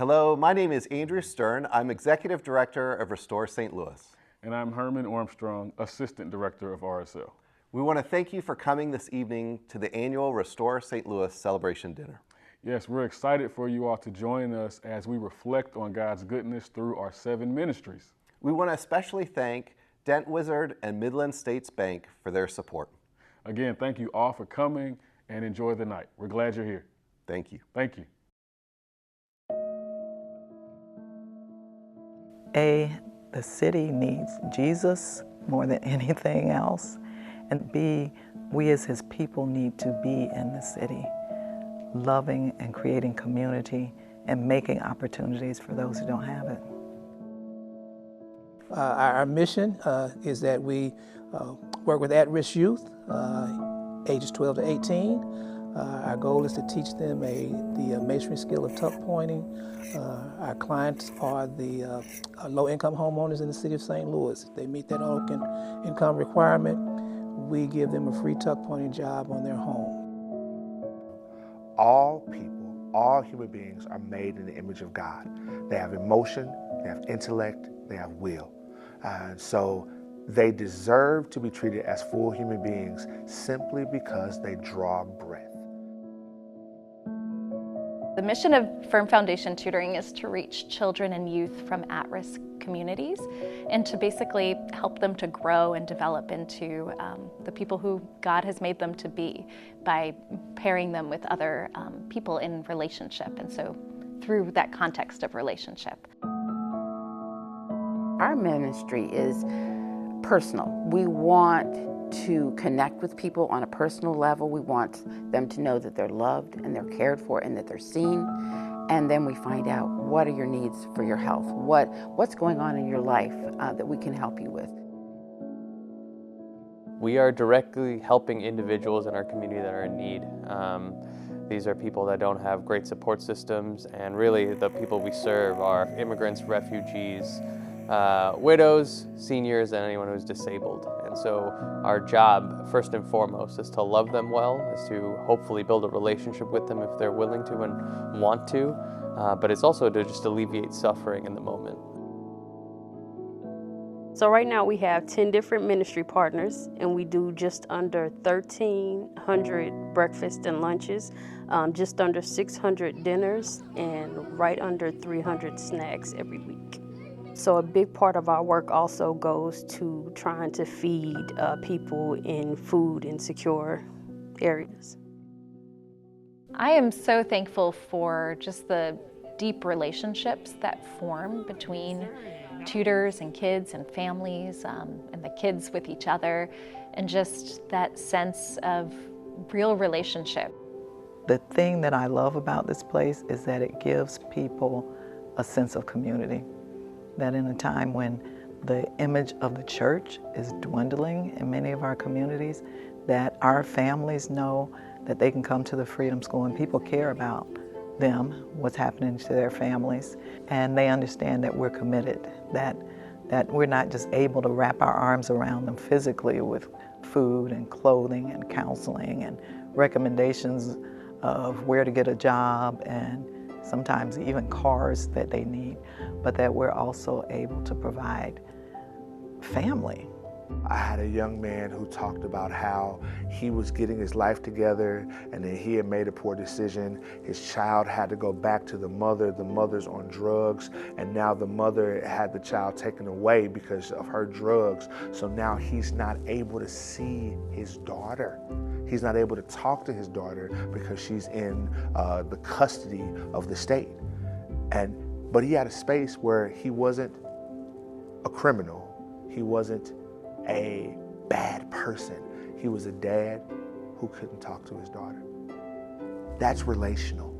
Hello, my name is Andrew Stern. I'm Executive Director of Restore St. Louis. And I'm Herman Armstrong, Assistant Director of RSL. We want to thank you for coming this evening to the annual Restore St. Louis Celebration Dinner. Yes, we're excited for you all to join us as we reflect on God's goodness through our 7 ministries. We want to especially thank Dent Wizard and Midland States Bank for their support. Again, thank you all for coming and enjoy the night. We're glad you're here. Thank you. Thank you. A, the city needs Jesus more than anything else. And B, we as his people need to be in the city, loving and creating community and making opportunities for those who don't have it. Our mission is that we work with at-risk youth, ages 12 to 18. Our goal is to teach them the masonry skill of tuck pointing. Our clients are the low-income homeowners in the city of St. Louis. If they meet that income requirement, we give them a free tuck pointing job on their home. All people, all human beings are made in the image of God. They have emotion, they have intellect, they have will. So they deserve to be treated as full human beings simply because they draw breath. The mission of Firm Foundation Tutoring is to reach children and youth from at-risk communities and to basically help them to grow and develop into the people who God has made them to be by pairing them with other people in relationship, and so through that context of relationship. Our ministry is personal. We want to connect with people on a personal level. We want them to know that they're loved and they're cared for and that they're seen. And then we find out, what are your needs for your health? What's going on in your life that we can help you with? We are directly helping individuals in our community that are in need. These are people that don't have great support systems, and really the people we serve are immigrants, refugees, widows, seniors, and anyone who's disabled. And so our job, first and foremost, is to love them well, is to hopefully build a relationship with them if they're willing to and want to, but it's also to just alleviate suffering in the moment. So right now we have 10 different ministry partners, and we do just under 1,300 breakfasts and lunches, just under 600 dinners, and right under 300 snacks every week. So a big part of our work also goes to trying to feed people in food insecure areas. I am so thankful for just the deep relationships that form between tutors and kids and families, and the kids with each other, and just that sense of real relationship. The thing that I love about this place is that it gives people a sense of community. That in a time when the image of the church is dwindling in many of our communities, that our families know that they can come to the Freedom School and people care about them, what's happening to their families, and they understand that we're committed, that we're not just able to wrap our arms around them physically with food and clothing and counseling and recommendations of where to get a job and sometimes even cars that they need, but that we're also able to provide family. I had a young man who talked about how he was getting his life together and then he had made a poor decision. His child had to go back to the mother's on drugs, and now the mother had the child taken away because of her drugs. So now he's not able to see his daughter. He's not able to talk to his daughter because she's in the custody of the state. But he had a space where he wasn't a criminal. He wasn't a bad person. He was a dad who couldn't talk to his daughter. That's relational.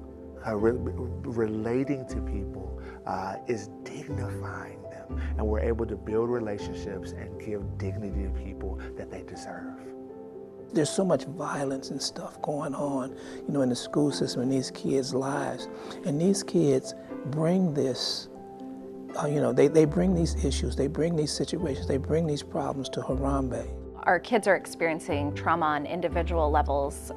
Relating to people is dignifying them, and we're able to build relationships and give dignity to people that they deserve. There's so much violence and stuff going on, in the school system in these kids' lives. And these kids bring this, they bring these issues, they bring these situations, they bring these problems to Harambe. Our kids are experiencing trauma on individual levels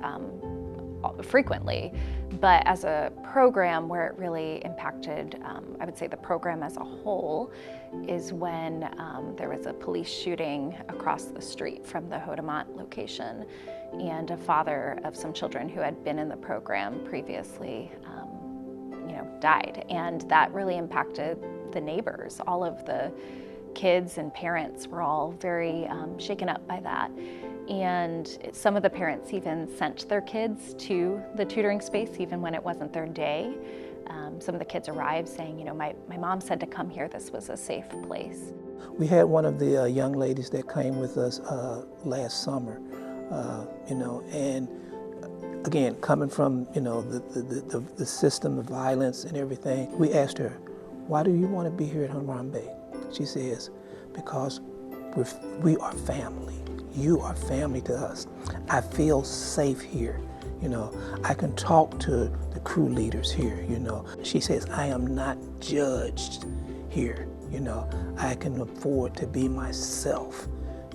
frequently, but as a program where it really impacted, I would say the program as a whole, is when there was a police shooting across the street from the Hodemont location, and a father of some children who had been in the program previously, died, and that really impacted the neighbors. All of the kids and parents were all very shaken up by that. And some of the parents even sent their kids to the tutoring space even when it wasn't their day. Some of the kids arrived saying, my mom said to come here, this was a safe place. We had one of the young ladies that came with us last summer, and again, coming from, the system of violence and everything, we asked her, why do you want to be here at Harambe? She says, because we are family. You are family to us. I feel safe here. I can talk to the crew leaders here. She says, I am not judged here. I can afford to be myself.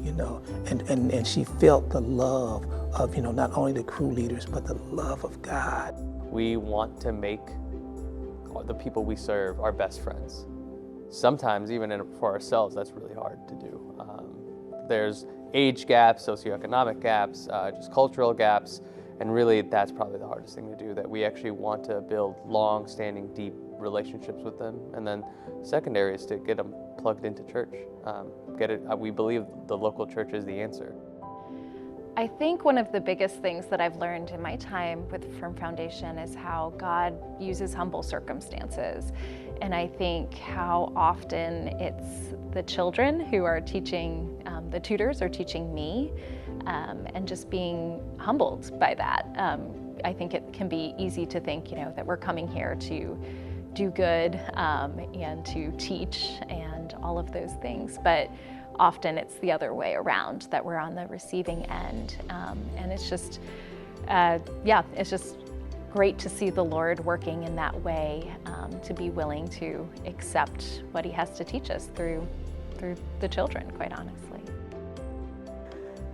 And she felt the love of, not only the crew leaders, but the love of God. We want to make the people we serve our best friends. Sometimes, even for ourselves, that's really hard to do. There's age gaps, socioeconomic gaps, just cultural gaps, and really that's probably the hardest thing to do, that we actually want to build long-standing, deep relationships with them. And then secondary is to get them plugged into church. We believe the local church is the answer. I think one of the biggest things that I've learned in my time with Firm Foundation is how God uses humble circumstances. And I think how often it's the children who are teaching, the tutors are teaching me, and just being humbled by that. I think it can be easy to think, that we're coming here to do good and to teach and all of those things. But often it's the other way around, that we're on the receiving end. And it's just, it's just great to see the Lord working in that way, to be willing to accept what He has to teach us through the children, quite honestly.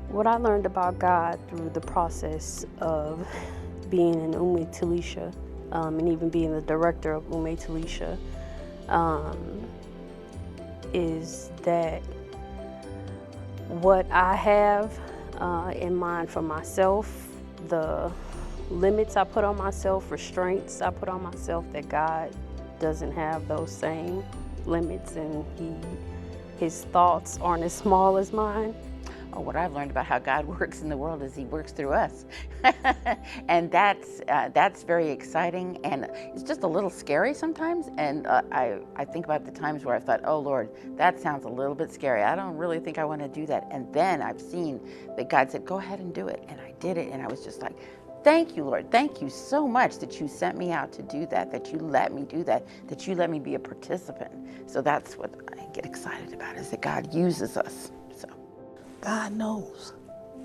What I learned about God through the process of being in Ume Talisha, and even being the director of Ume Talisha, is that what I have in mind for myself, the limits I put on myself, restraints I put on myself, that God doesn't have those same limits, and His thoughts aren't as small as mine. What I've learned about how God works in the world is He works through us. And that's very exciting, and it's just a little scary sometimes. And I think about the times where I thought, oh Lord, that sounds a little bit scary. I don't really think I want to do that. And then I've seen that God said, go ahead and do it. And I did it, and I was just like, thank you, Lord. Thank you so much that you sent me out to do that, that you let me do that, that you let me be a participant. So that's what I get excited about, is that God uses us. God knows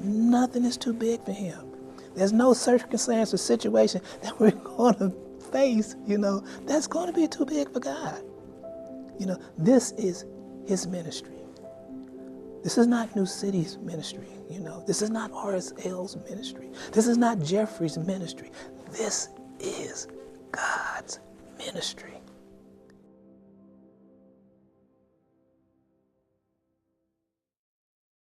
nothing is too big for Him. There's no circumstance or situation that we're going to face, that's going to be too big for God. This is His ministry. This is not New City's ministry, This is not RSL's ministry. This is not Jeffrey's ministry. This is God's ministry.